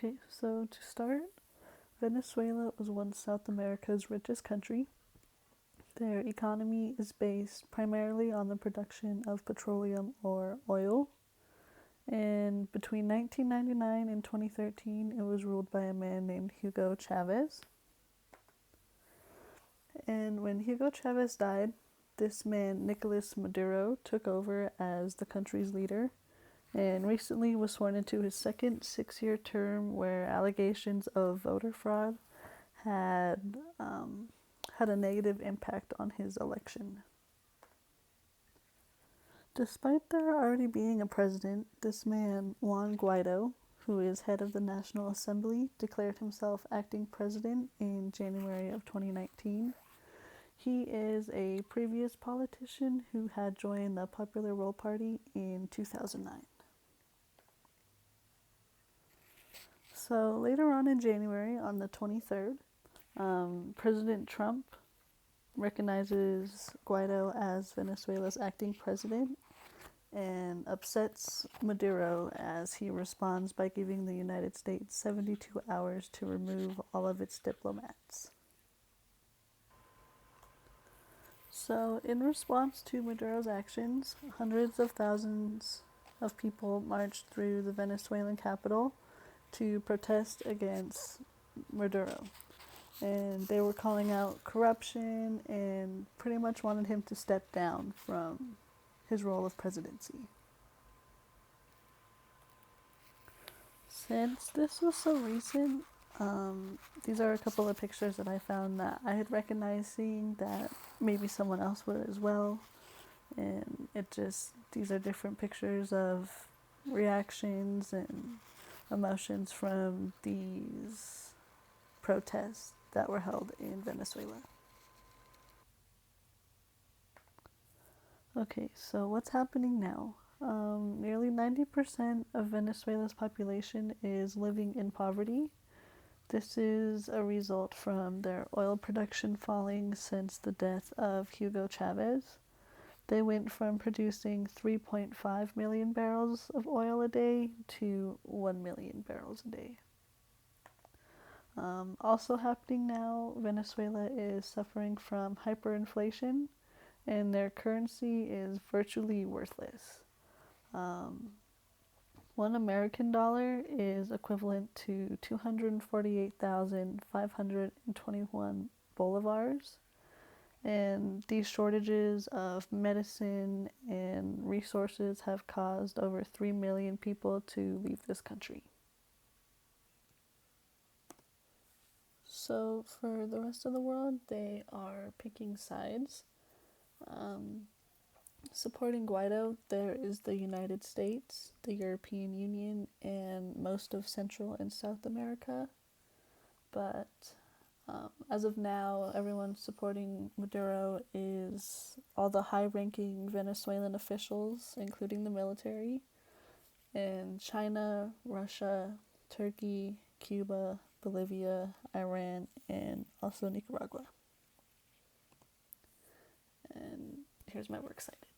Okay, so to start, Venezuela was once South America's richest country. Their economy is based primarily on the production of petroleum or oil. And between 1999 and 2013, it was ruled by a man named Hugo Chavez. And when Hugo Chavez died, this man, Nicolas Maduro, took over as the country's leader and recently was sworn into his second 6-year term where allegations of voter fraud had a negative impact on his election. Despite there already being a president, this man, Juan Guaido, who is head of the National Assembly, declared himself acting president in January of 2019. He is a previous politician who had joined the Popular Role Party in 2009. So later on in January, on the 23rd, President Trump recognizes Guaido as Venezuela's acting president and upsets Maduro as he responds by giving the United States 72 hours to remove all of its diplomats. So, in response to Maduro's actions, hundreds of thousands of people marched through the Venezuelan capital to protest against Maduro. And they were calling out corruption and pretty much wanted him to step down from his role of presidency. Since this was so recent, these are a couple of pictures that I found that I had recognized seeing that maybe someone else would as well. And these are different pictures of reactions and emotions from these protests that were held in Venezuela. Okay, so what's happening now? Nearly 90% of Venezuela's population is living in poverty. This is a result from their oil production falling since the death of Hugo Chavez. They went from producing 3.5 million barrels of oil a day to 1 million barrels a day. Also happening now, Venezuela is suffering from hyperinflation, and their currency is virtually worthless. $1 American is equivalent to 248,521 bolivars, and these shortages of medicine and resources have caused over 3 million people to leave this country. So for the rest of the world, they are picking sides. Supporting Guaido, there is the United States, the European Union, and most of Central and South America. But as of now, everyone supporting Maduro is all the high-ranking Venezuelan officials, including the military, and China, Russia, Turkey, Cuba, Bolivia, Iran, and also Nicaragua. And here's my works cited.